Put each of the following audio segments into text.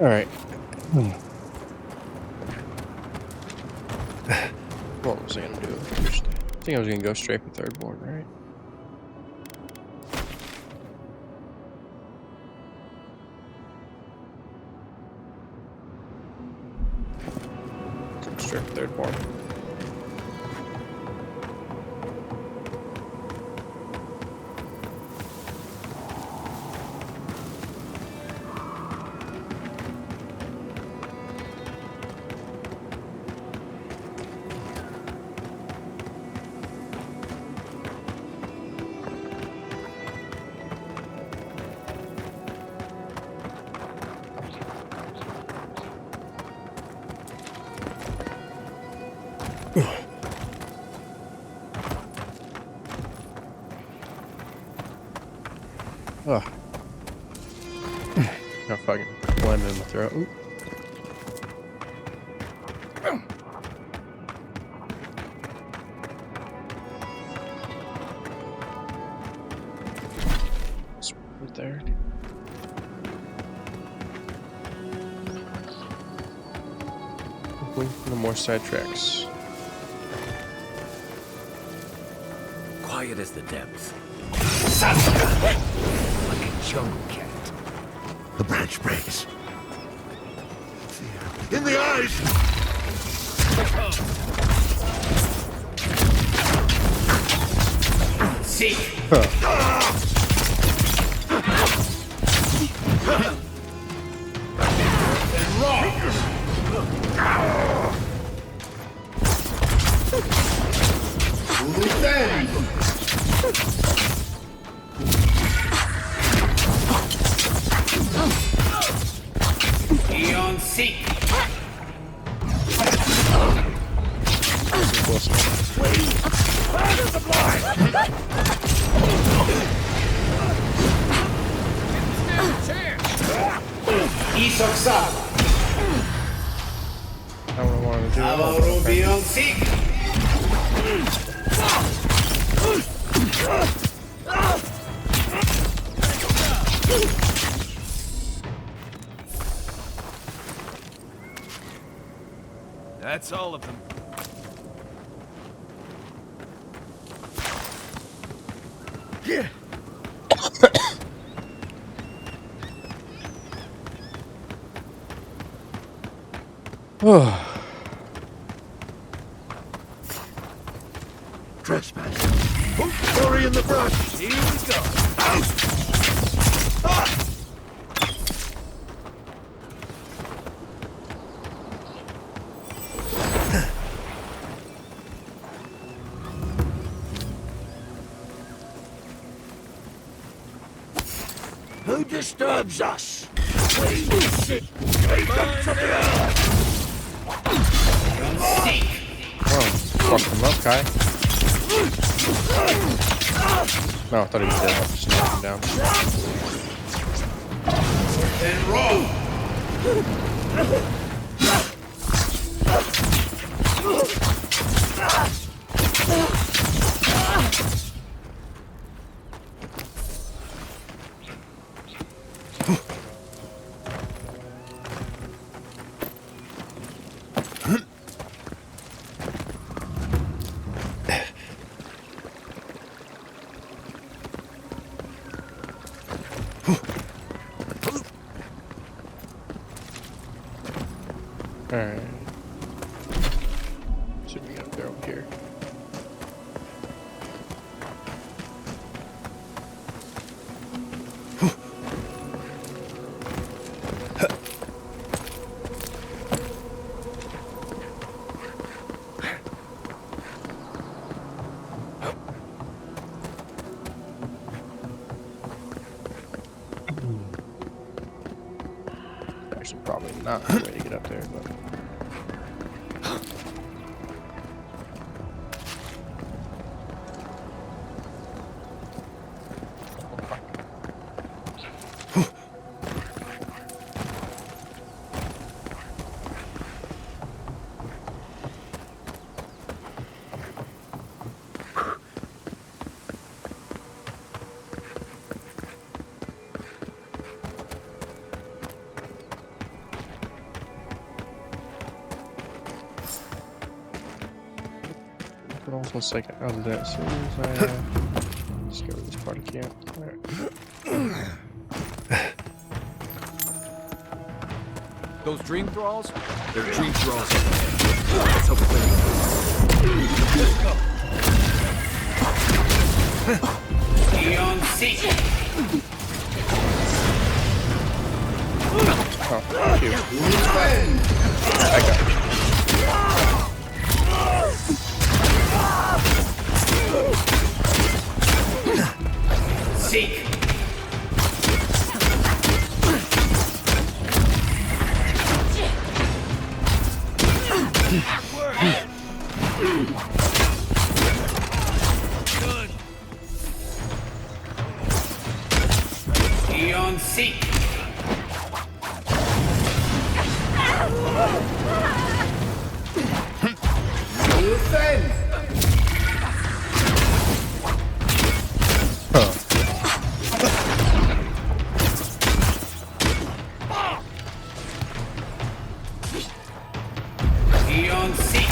All right. What was I gonna do? I think I was gonna go straight for third board, right? Go straight for third board. Oh. Got fucking blended in the throat. Ooh. It's right there. No more side tracks. Quiet as the depths. Like a jungle cat. The branch breaks. Fear in the eyes! See. And rock. Then. Eon seek. Fire the blind! Isoksa. I don't want to do Avowed beyond seek. That's all of them. Yeah. Trespass. Hurry in the brush. Here we go. Who disturbs us? We will sit straight up to the earth. Oh, fucked him up, Kai. No, I thought he was dead. I just knocked him down. Then roll. Alright. Should we go there over here? Actually, probably not the way to get up there, but. Hold on 1 second. I'll do that as soon as I discover this part of camp. Alright. Those dream thralls? They're dream thralls. Let's hope they Let's go. Beyond seek. Oh, thank you. I got it. Seek. Good. Beyond seek. Defend. Beyond seek.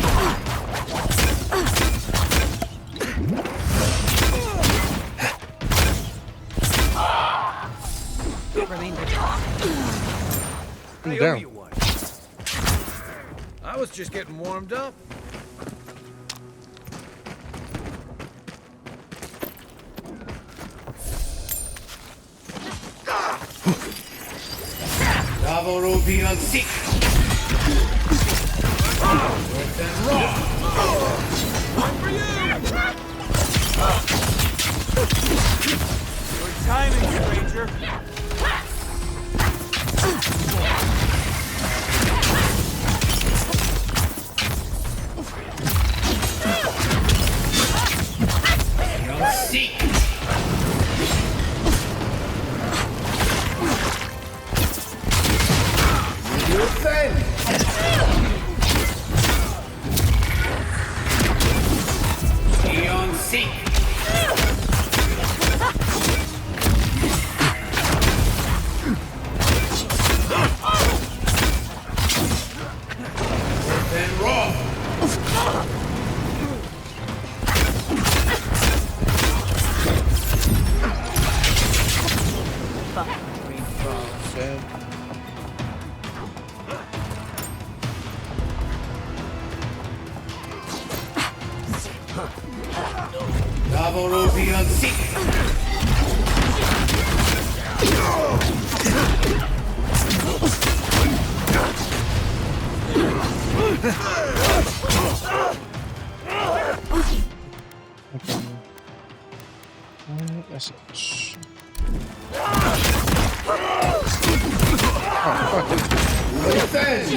I owe down. you one. I was just getting warmed up. Bravo beyond seek. And raw. One for you. Good timing, stranger. Beyond seek. Defend. Beyond seek. And raw. Dead. Bravo beyond seek. Message. Oh, fuck it. Defend.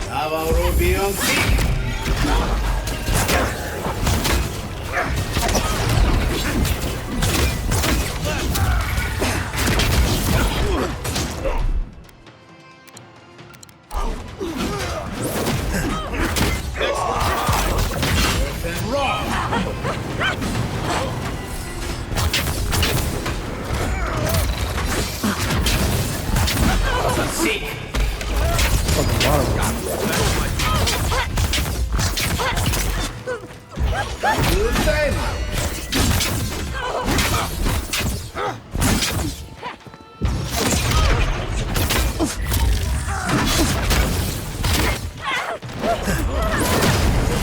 Bravo beyond seek. And raw. Seek. Fucking bottom. Defend.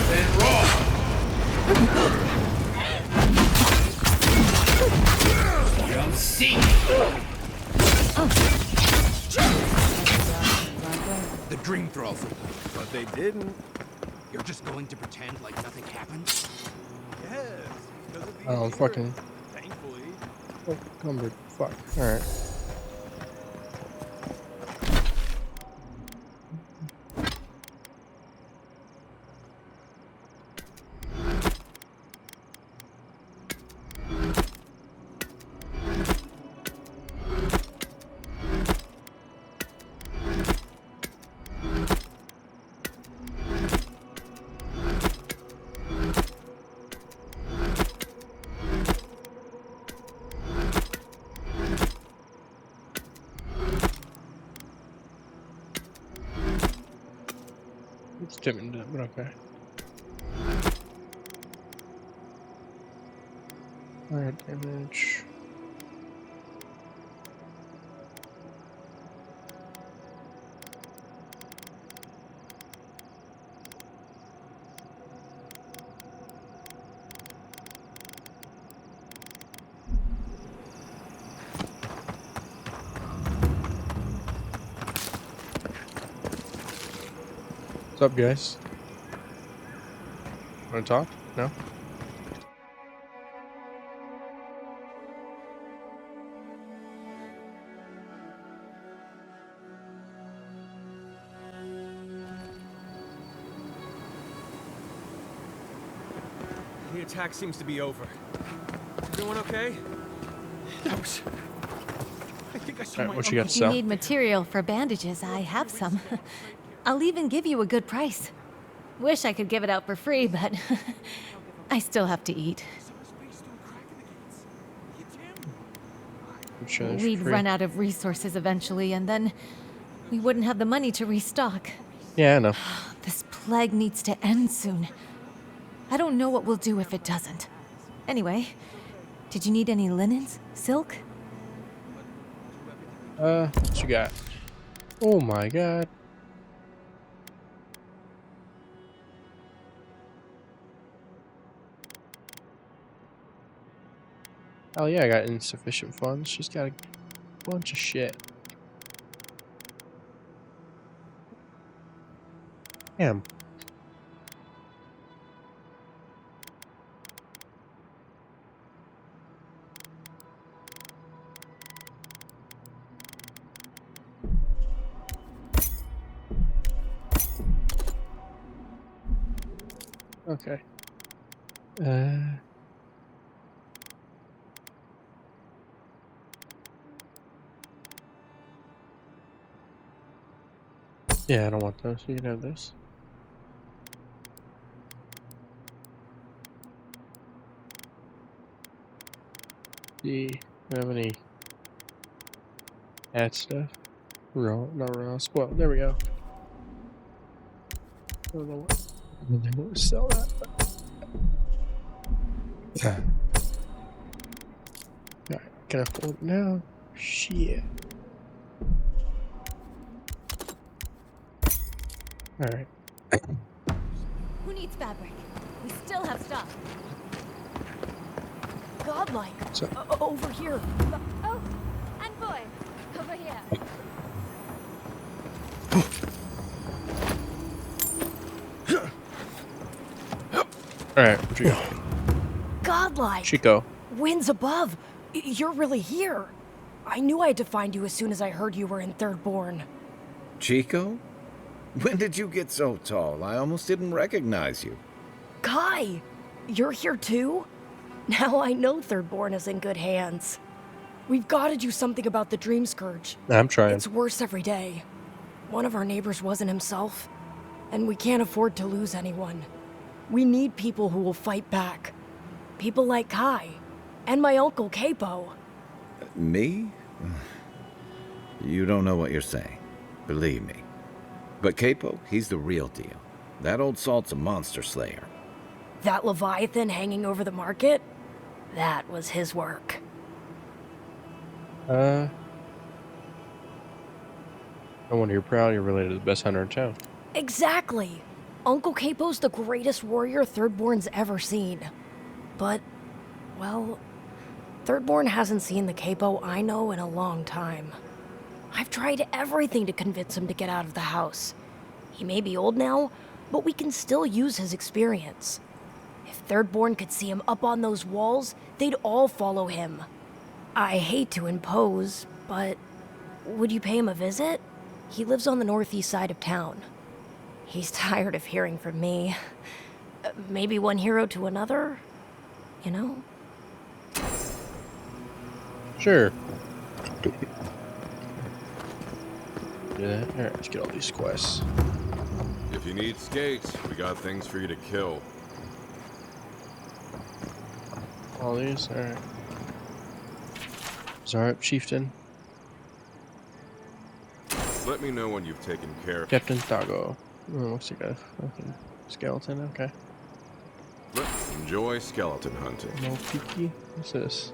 And raw. Beyond seek. The dream thralls. But they didn't. You're just going to pretend like nothing happened? Yes. Because of the Oh, fucking Thankfully. cumbered. Fuck. Alright. It's different, but okay. Alright, damage. What's up, guys? Want to talk? No? The attack seems to be over. Everyone okay? That was... I think I saw Alright, my what you got uncle. to If you sell? need material for bandages, I have some. I'll even give you a good price. Wish I could give it out for free, but I still have to eat. I'm sure there's We'd free. run out of resources eventually, and then we wouldn't have the money to restock. Yeah, I know. This plague needs to end soon. I don't know what we'll do if it doesn't. Anyway, did you need any linens? Silk? What you got? Oh my god. Oh yeah, I got insufficient funds. She's got a bunch of shit. Damn. Okay. Yeah, I don't want those. You can have this. Do you have any ad stuff? Not raw. Well, there we go. I don't know what. I don't think we'll sell that. But... Alright, can I afford it now? Shit. Alright. Who needs fabric? We still have stuff. Godlike. So, Over here. Oh, and boy, over here. alright, what you got? Godlike! Chico. Winds above! You're really here! I knew I had to find you as soon as I heard you were in Thirdborn. Chico? When did you get so tall? I almost didn't recognize you. Kai! You're here too? Now I know Thirdborn is in good hands. We've got to do something about the Dream Scourge. I'm trying. It's worse every day. One of our neighbors wasn't himself, and we can't afford to lose anyone. We need people who will fight back. People like Kai, and my uncle Capo. Me? You don't know what you're saying. Believe me. But Capo, he's the real deal. That old salt's a monster slayer. That Leviathan hanging over the market? That was his work. No wonder you're proud. You're related to the best hunter in town. Exactly! Uncle Capo's the greatest warrior Thirdborn's ever seen. But, well, Thirdborn hasn't seen the Capo I know in a long time. I've tried everything to convince him to get out of the house. He may be old now, but we can still use his experience. If Thirdborn could see him up on those walls, they'd all follow him. I hate to impose, but would you pay him a visit? He lives on the northeast side of town. He's tired of hearing from me. Maybe one hero to another? You know? Sure. Yeah, alright, let's get all these quests. If you need skates, we got things for you to kill. All these? Alright. Zarp, Chieftain, Let me know when you've taken care of. Captain Thago. Oh, looks like a fucking skeleton. Okay. Enjoy skeleton hunting. No peaky. What's this?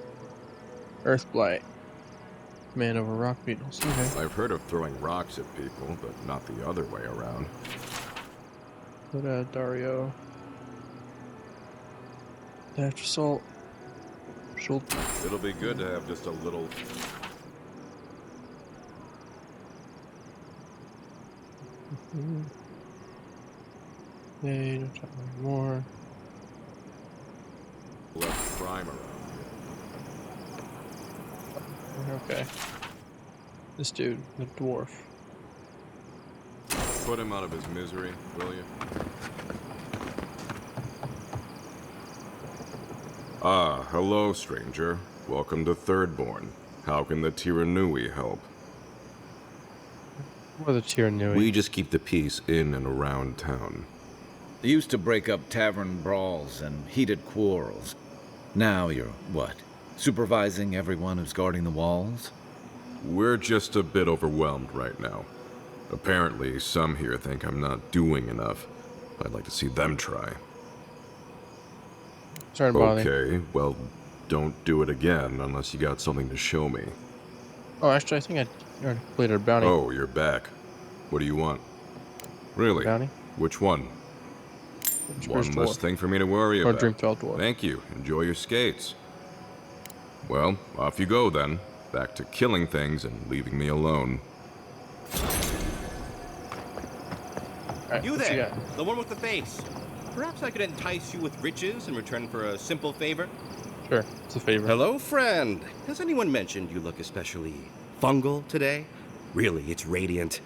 Earth blight. Man over rock beetles. Okay. I've heard of throwing rocks at people, but not the other way around. What Dario? Dash assault. Shoulder. It'll be good to have just a little. Hey, don't talk anymore. Less crime around Okay. This dude, the dwarf. here. Put him out of his misery, will you? Ah, hello, stranger. Welcome to Thirdborn. How can the Tiranui help? What are the Tiranui? We just keep the peace in and around town. They used to break up tavern brawls and heated quarrels. Now you're what? Supervising everyone who's guarding the walls? We're just a bit overwhelmed right now. Apparently, some here think I'm not doing enough. I'd like to see them try. Sorry to bother you. Okay, well, don't do it again unless you got something to show me. Oh, actually, I think I already completed a bounty. Oh, you're back. What do you want? Really? Bounty? Which one? Where's One less dwarf? thing for me to worry Or about. Dreamfell dwarf. Thank you. Enjoy your skates. Well, off you go then. Back to killing things and leaving me alone. Alright, You what there, got? the one with the face. Perhaps I could entice you with riches in return for a simple favor? Sure, it's a favor. Hello, friend. Has anyone mentioned you look especially fungal today? Really, it's radiant.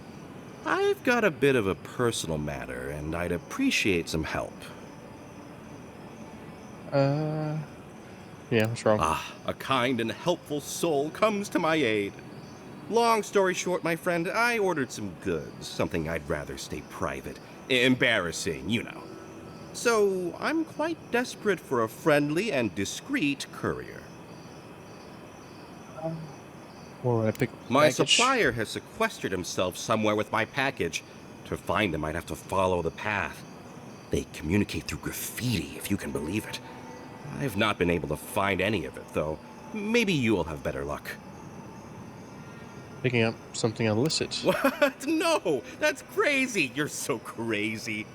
I've got a bit of a personal matter, and I'd appreciate some help. Yeah, what's wrong? Ah, a kind and helpful soul comes to my aid. Long story short, my friend, I ordered some goods, something I'd rather stay private. Embarrassing, you know. So, I'm quite desperate for a friendly and discreet courier. Where would I pick up the My package? supplier has sequestered himself somewhere with my package. To find him, I'd have to follow the path. They communicate through graffiti, if you can believe it. I've not been able to find any of it, though. Maybe you'll have better luck. Picking up something illicit. What? No! That's crazy! You're so crazy.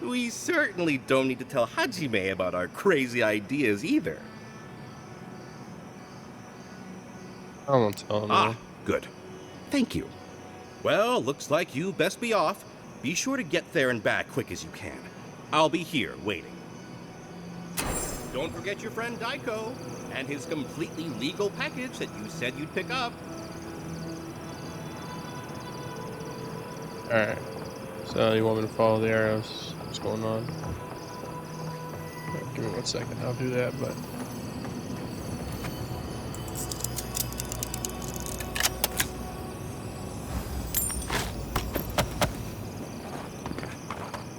We certainly don't need to tell Hajime about our crazy ideas either. I won't tell him. Ah, good. Thank you. Well, looks like you best be off. Be sure to get there and back quick as you can. I'll be here waiting. Don't forget your friend Daiko and his completely legal package that you said you'd pick up. Alright. So you want me to follow the arrows? What's going on? Give me 1 second. I'll do that, but...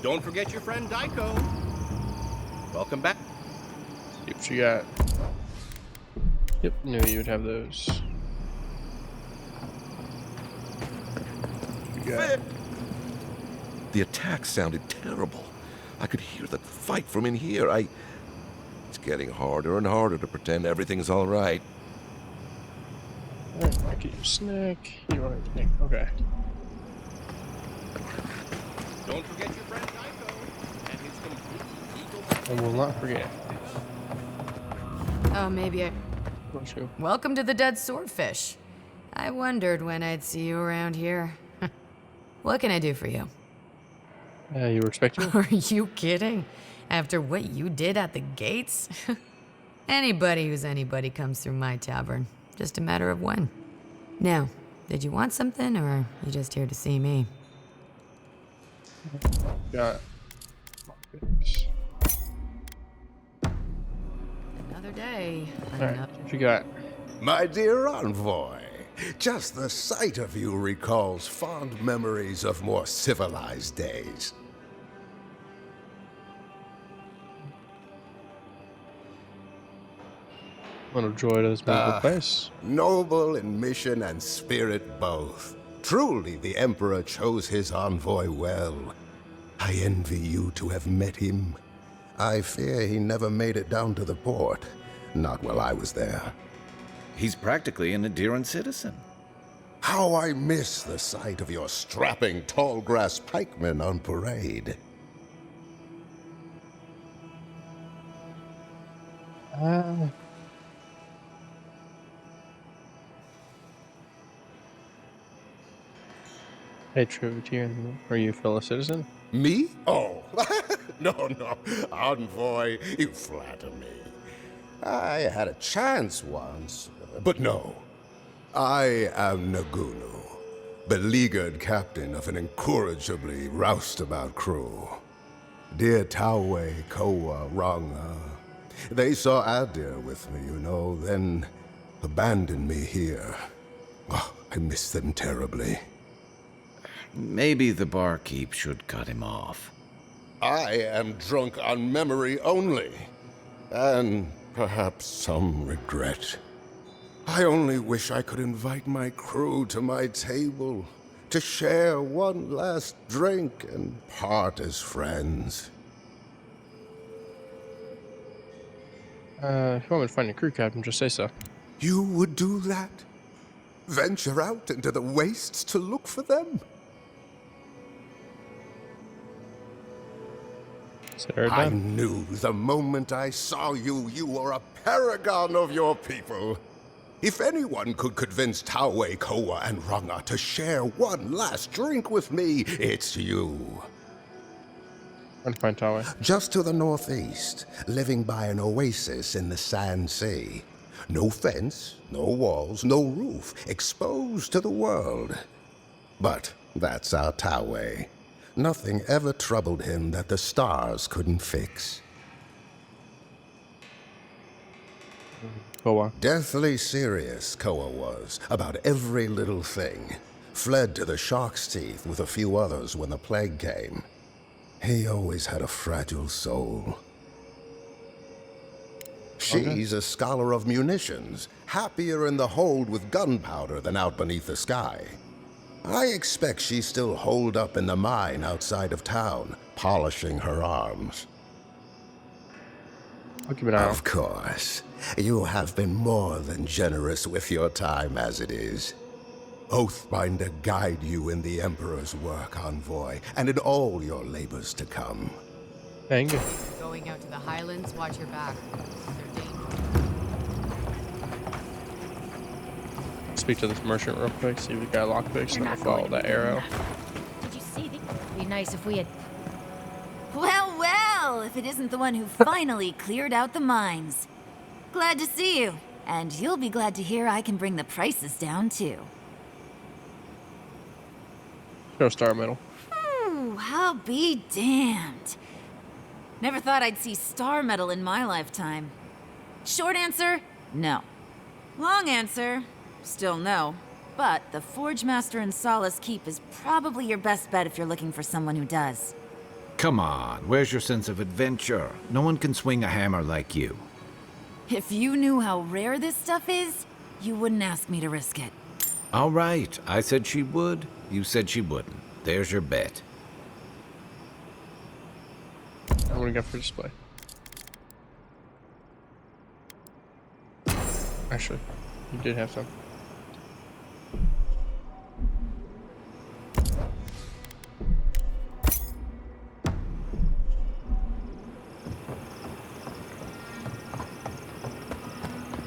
Don't forget your friend Daiko. Welcome back. See what you got. Yep, knew you'd have those. What you got? The attack sounded terrible. I could hear that fight from in here. It's getting harder and harder to pretend everything's all right. Alright, I get your snack. You don't have snack. Okay. Don't forget your friend Daiko and his completely legal I will not forget. Oh, maybe I... What's you? Welcome to the Dead Swordfish. I wondered when I'd see you around here. What can I do for you? You were expecting? Are you kidding? After what you did at the gates? Anybody who's anybody comes through my tavern. Just a matter of when. Now, did you want something, or are you just here to see me? Got. Another day. Alright, what you got? My dear envoy, just the sight of you recalls fond memories of more civilized days. What a joy to this beautiful place. Noble in mission and spirit both. Truly, the Emperor chose his envoy well. I envy you to have met him. I fear he never made it down to the port. Not while I was there. He's practically an Endearan citizen. How I miss the sight of your strapping tall grass pikemen on parade. Hey, Tributier, are you a fellow citizen? Me? Oh, no, envoy, you flatter me. I had a chance once, but no. I am Nagunu, beleaguered captain of an incorrigibly roustabout crew. Dear Tawe, Koa, Ranga, they saw Adir with me, you know, then abandoned me here. Oh, I miss them terribly. Maybe the barkeep should cut him off. I am drunk on memory only, and perhaps some regret. I only wish I could invite my crew to my table, to share one last drink and part as friends. If you want me to find a crew captain, just say so. You would do that? Venture out into the wastes to look for them? I knew the moment I saw you, you were a paragon of your people. If anyone could convince Tawe, Koa, and Ranga to share one last drink with me, it's you. I'd find Tawe. Just to the northeast, living by an oasis in the Sand Sea. No fence, no walls, no roof, exposed to the world. But that's our Tawe. Nothing ever troubled him that the stars couldn't fix. Koa. Deathly serious, Koa was, about every little thing. Fled to the shark's teeth with a few others when the plague came. He always had a fragile soul. She's a scholar of munitions, happier in the hold with gunpowder than out beneath the sky. I expect she's still holed up in the mine outside of town, polishing her arms. I'll keep an eye out. Of course. You have been more than generous with your time as it is. Oathbinder guide you in the Emperor's work, envoy, and in all your labors to come. Thank you. Going out to the Highlands, watch your back. They're dangerous. Speak to this merchant real quick, see if we got lockpicks, and then we'll follow that arrow. Did you see the... It'd be nice if we had... Well, well, if it isn't the one who finally cleared out the mines. Glad to see you. And you'll be glad to hear I can bring the prices down, too. Go Star Medal. I'll be damned. Never thought I'd see Star Medal in my lifetime. Short answer, no. Long answer, still no. But the Forge Master in Solace Keep is probably your best bet if you're looking for someone who does. Come on, where's your sense of adventure? No one can swing a hammer like you. If you knew how rare this stuff is, you wouldn't ask me to risk it. All right, I said she would, you said she wouldn't. There's your bet. What do we got for display? Actually, you did have some.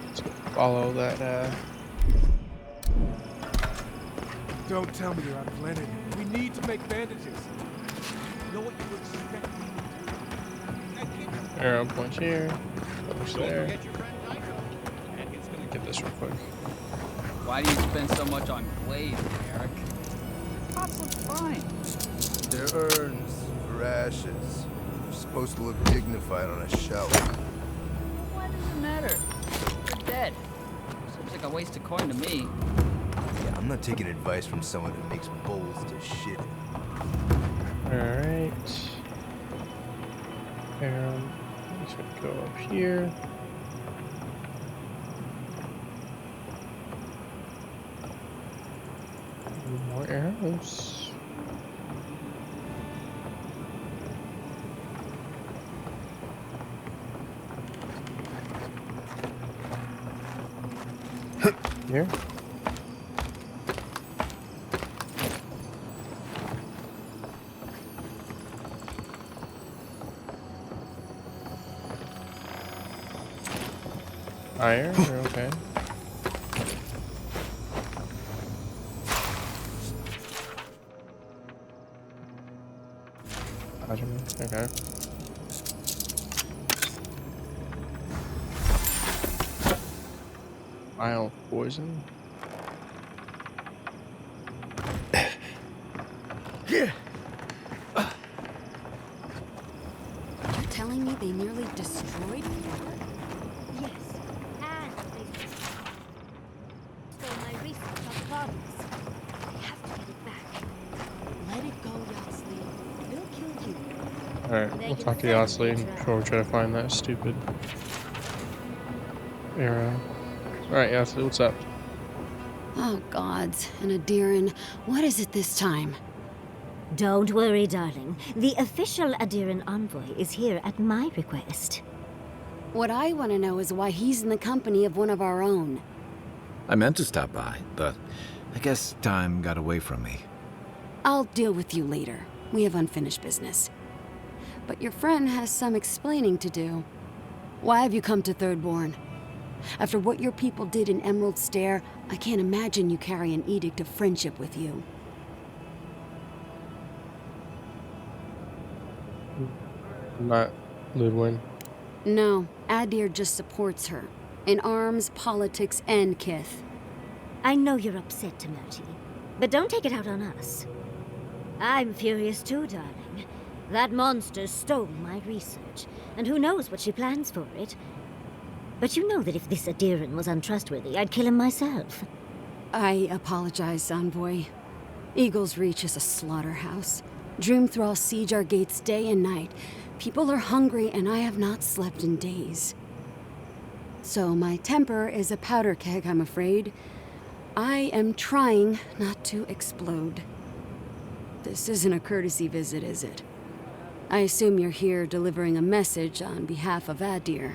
Let's follow that, Don't tell me you're out of linen. We need to make bandages. Know what you expect. arrow points here, goes there. Get this real quick. Why do you spend so much on blades, Eric? Pots look fine. They're urns for ashes. They're supposed to look dignified on a shelf. Why does it matter? They're dead. Seems like a waste of coin to me. Yeah, I'm not taking advice from someone who makes bowls to shit in. Alright. Arrow. It's gonna go up here. More arrows. Here? Iron? Okay. Okay. Vial of poison. You're telling me they nearly destroyed Eora? Yes, and they stole my research on the bodies. I have to get it back. Let it go, Yoxley. They'll kill you. Alright, we'll talk to Yosley and try to find that stupid Eora. Alright, Yosley, what's up? Oh, gods. And Adiran, what is it this time? Don't worry, darling. The official Adiran envoy is here at my request. What I want to know is why he's in the company of one of our own. I meant to stop by, but I guess time got away from me. I'll deal with you later. We have unfinished business. But your friend has some explaining to do. Why have you come to Thirdborn? After what your people did in Emerald Stair, I can't imagine you carry an edict of friendship with you. Not Ludwin. No, Adir just supports her. In arms, politics, and kith. I know you're upset, Timothy, but don't take it out on us. I'm furious too, darling. That monster stole my research, and who knows what she plans for it. But you know that if this Adiran was untrustworthy, I'd kill him myself. I apologize, Envoy. Eagle's Reach is a slaughterhouse. Dreamthrall siege our gates day and night. People are hungry, and I have not slept in days. So my temper is a powder keg, I'm afraid. I am trying not to explode. This isn't a courtesy visit, is it? I assume you're here delivering a message on behalf of Adir.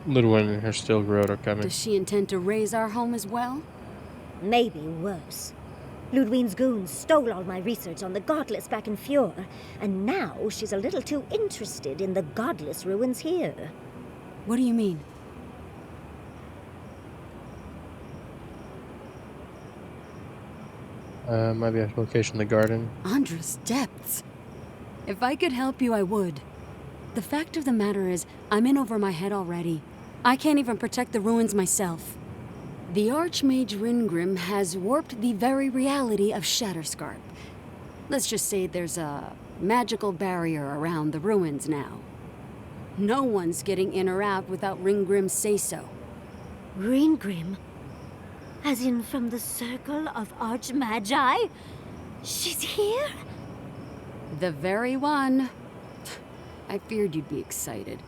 Ludwin and her steel growth are coming. Does she intend to raise our home as well? Maybe worse. Ludwin's goons stole all my research on the godless back in Fjord, and now she's a little too interested in the godless ruins here. What do you mean? Might be a location in the garden. Andra's depths. If I could help you, I would. The fact of the matter is, I'm in over my head already. I can't even protect the ruins myself. The Archmage Ringrim has warped the very reality of Shatterscarp. Let's just say there's a magical barrier around the ruins now. No one's getting in or out without Ringgrim's say-so. Ringgrim? As in from the Circle of Archmagi? She's here? The very one. I feared you'd be excited.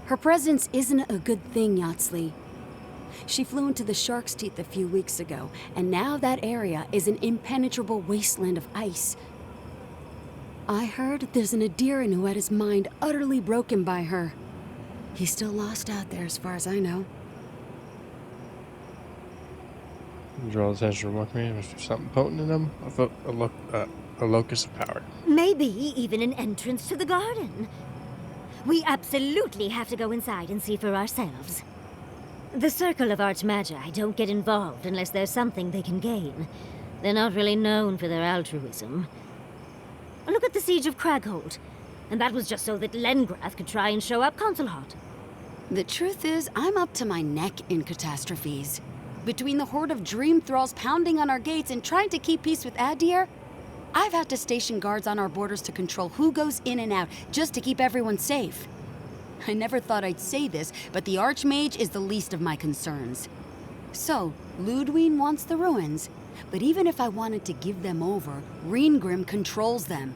Her presence isn't a good thing, Yoxley. She flew into the Shark's Teeth a few weeks ago, and now that area is an impenetrable wasteland of ice. I heard there's an Adiran who had his mind utterly broken by her. He's still lost out there as far as I know. Draw attention from me. There's something potent in them. A locus of power. Maybe even an entrance to the garden. We absolutely have to go inside and see for ourselves. The Circle of Archmagi don't get involved unless there's something they can gain. They're not really known for their altruism. Look at the Siege of Craghold. And that was just so that Lengrath could try and show up Consulhot. The truth is, I'm up to my neck in catastrophes. Between the horde of dream thralls pounding on our gates and trying to keep peace with Adir, I've had to station guards on our borders to control who goes in and out, just to keep everyone safe. I never thought I'd say this, but the Archmage is the least of my concerns. So, Ludwin wants the ruins, but even if I wanted to give them over, Ringgrim controls them.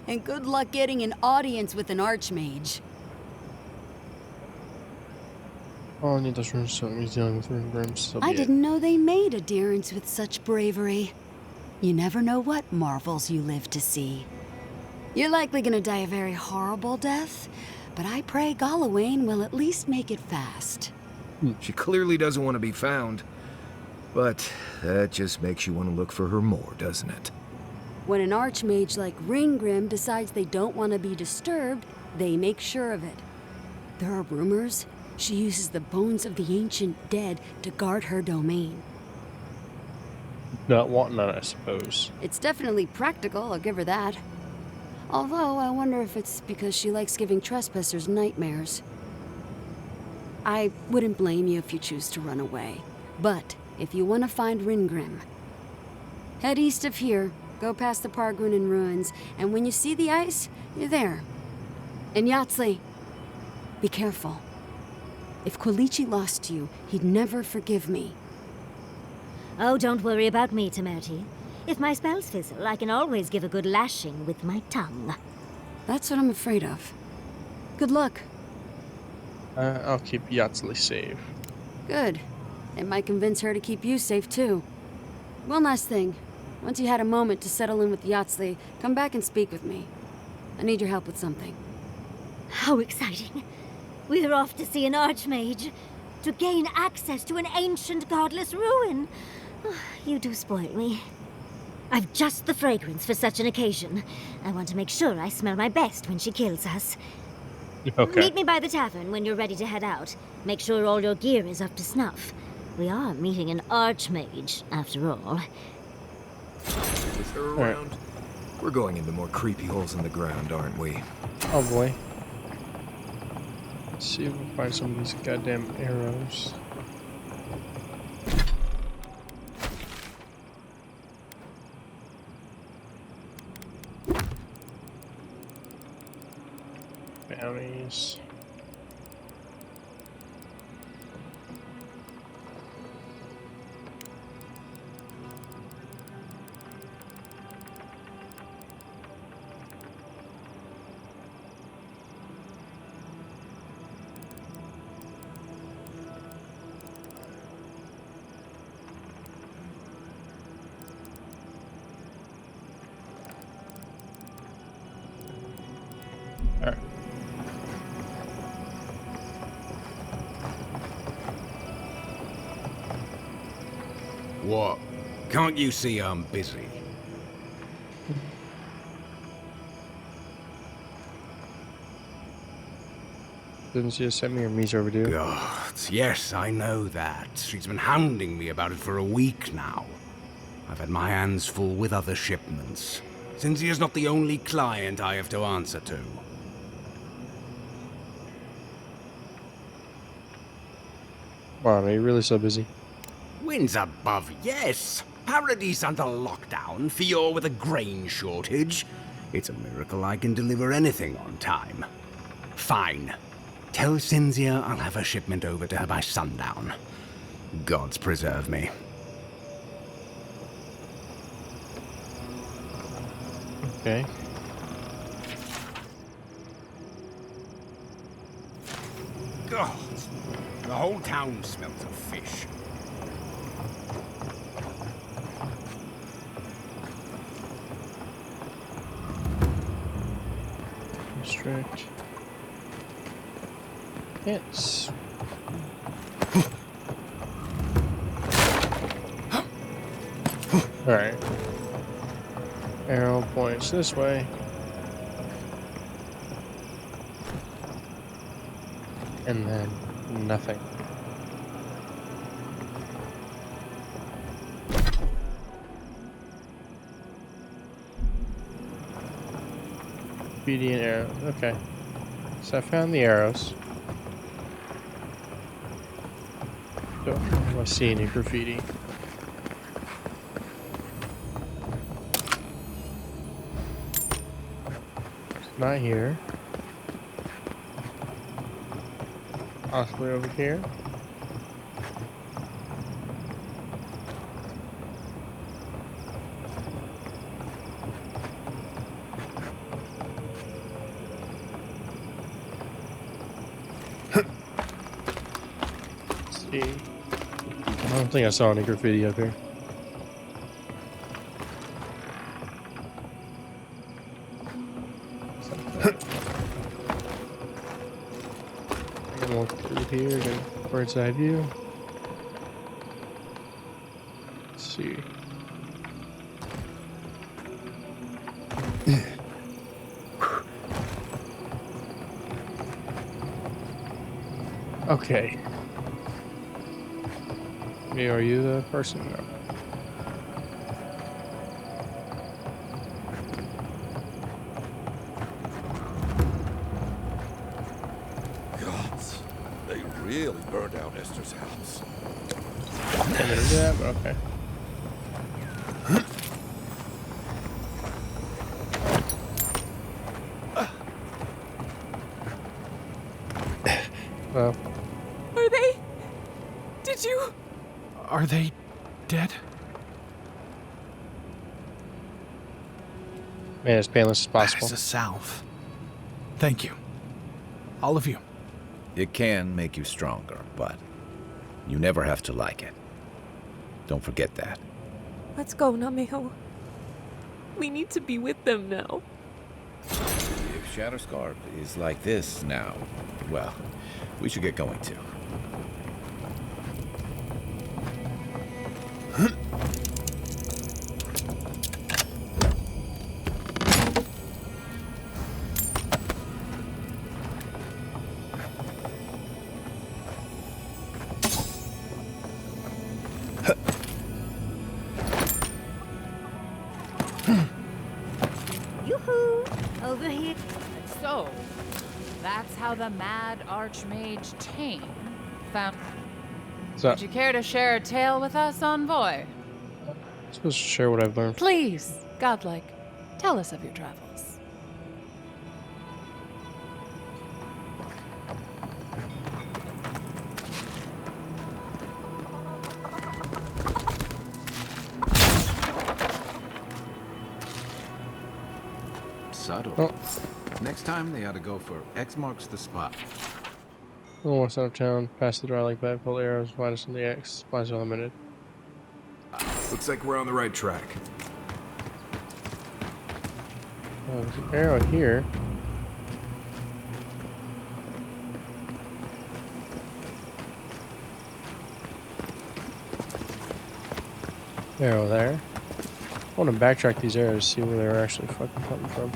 And good luck getting an audience with an archmage. Oh, I need those runes so he's dealing with rune grims. So I didn't know they made adherents with such bravery. You never know what marvels you live to see. You're likely gonna die a very horrible death, but I pray Galawain will at least make it fast. She clearly doesn't want to be found. But that just makes you want to look for her more, doesn't it? When an archmage like Ringgrim decides they don't want to be disturbed, they make sure of it. There are rumors she uses the bones of the ancient dead to guard her domain. Not wanting none, I suppose. It's definitely practical, I'll give her that. Although, I wonder if it's because she likes giving trespassers nightmares. I wouldn't blame you if you choose to run away. But, if you want to find Ringgrim, head east of here, go past the Pargunan ruins, and when you see the ice, you're there. And Yatsley, be careful. If Quilichi lost you, he'd never forgive me. Oh, don't worry about me, Temerity. If my spells fizzle, I can always give a good lashing with my tongue. That's what I'm afraid of. Good luck. I'll keep Yatsley safe. Good. It might convince her to keep you safe, too. One last thing. Once you had a moment to settle in with Yatsley, come back and speak with me. I need your help with something. How exciting. We're off to see an archmage. To gain access to an ancient godless ruin. You do spoil me. I've just the fragrance for such an occasion. I want to make sure I smell my best when she kills us. Okay. Meet me by the tavern when you're ready to head out. Make sure all your gear is up to snuff. We are meeting an archmage, after all. With her around, we're going into more creepy holes in the ground, aren't we? Oh boy. Let's see if we can find some of these goddamn arrows. Bounties. Alright. What? Can't you see I'm busy? Didn't she just send me her me's overdue? God, yes, I know that. She's been hounding me about it for a week now. I've had my hands full with other shipments. Since he is not the only client I have to answer to. Wow, are you really so busy? Winds above, yes. Paradise under lockdown, Fior with a grain shortage. It's a miracle I can deliver anything on time. Fine. Tell Cynthia I'll have a shipment over to her by sundown. Gods preserve me. Okay. God, the whole town smells of fish. Restrict. Yes. Alright. Arrow points this way. And then nothing. Obsidian arrow. Okay. So I found the arrows. Don't see any graffiti. It's not here. Possibly over here. see. I don't think I saw any graffiti up here. I can walk through here, get a bird's eye view. Let's see. Okay. Hey, are you the person? No. Gods, they really burned down Esther's house. I'm gonna do that, but okay. Well. Are they? Did you? Are they dead? Man, as painless as possible. That is a salve. Thank you. All of you. It can make you stronger, but you never have to like it. Don't forget that. Let's go, Nameho. We need to be with them now. If Shatterscarp is like this now, well, we should get going too. Yoo-hoo! Over here. So, that's how the mad archmage Tane found. So, Would you care to share a tale with us, envoy? I'm supposed to share what I've learned. Please, godlike, tell us of your travels. Subtle. Oh. Next time they ought to go for X marks the spot. Little west out of town, past the dry lake bed, pull arrows, minus on the X, supplies are limited. Looks like we're on the right track. Oh, there's an arrow here. Arrow there. I want to backtrack these arrows, see where they're actually fucking coming from.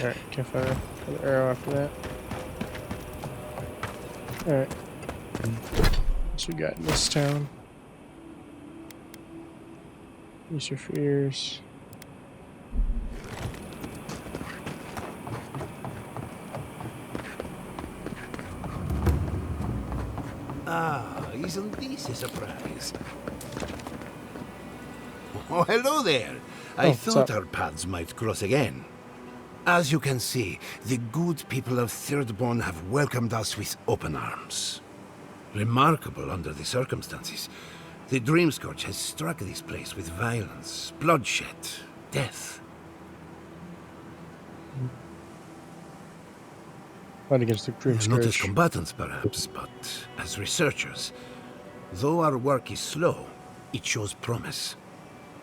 Alright, can't find another arrow after that. Alright. What we got in this town? Use your fears. Ah, isn't this a surprise? Oh, hello there. I thought our paths might cross again. As you can see, the good people of Thirdborn have welcomed us with open arms. Remarkable under the circumstances. The Dreamscourge has struck this place with violence, bloodshed, death. Fight against the Dreamscourge. Not as combatants, perhaps, but as researchers. Though our work is slow, it shows promise.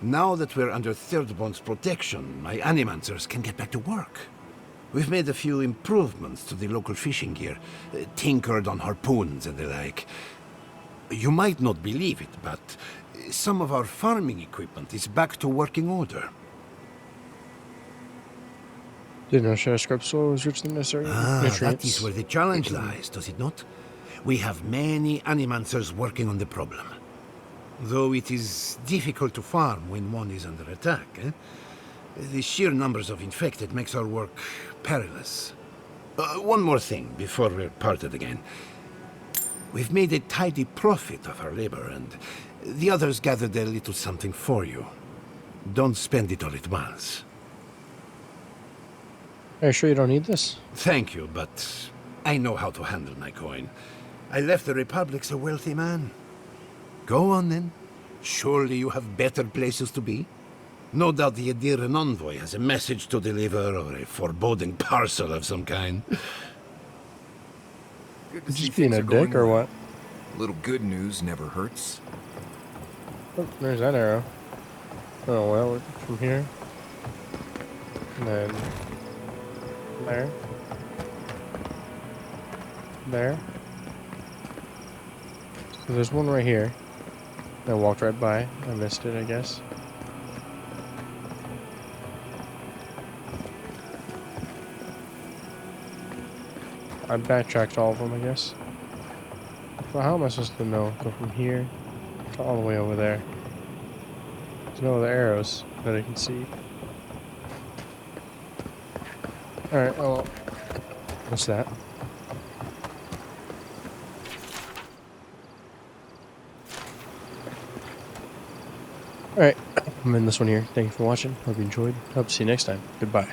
Now that we're under Thirdborn's protection, my animancers can get back to work. We've made a few improvements to the local fishing gear, tinkered on harpoons and the like. You might not believe it, but some of our farming equipment is back to working order. Didn't know Shatterscarp soil was rich in necessary nutrients. That is where the challenge lies, does it not? We have many animancers working on the problem. Though it is difficult to farm when one is under attack, eh? The sheer numbers of infected makes our work perilous. One more thing before we're parted again. We've made a tidy profit of our labor, and the others gathered a little something for you. Don't spend it all at once. Are you sure you don't need this? Thank you, but I know how to handle my coin. I left the Republic's a wealthy man. Go on, then. Surely you have better places to be. No doubt the Adiran envoy has a message to deliver or a foreboding parcel of some kind. Good to see Just being things a are going dick or well. what? A little good news never hurts. Oh, there's that arrow. Oh well, from here. And then there. There. So there's one right here. I walked right by. I missed it, I guess. I backtracked all of them, I guess. So how am I supposed to know? Go from here to all the way over there. There's no other arrows that I can see. Alright, well, what's that? Alright, I'm in this one here. Thank you for watching. Hope you enjoyed. Hope to see you next time. Goodbye.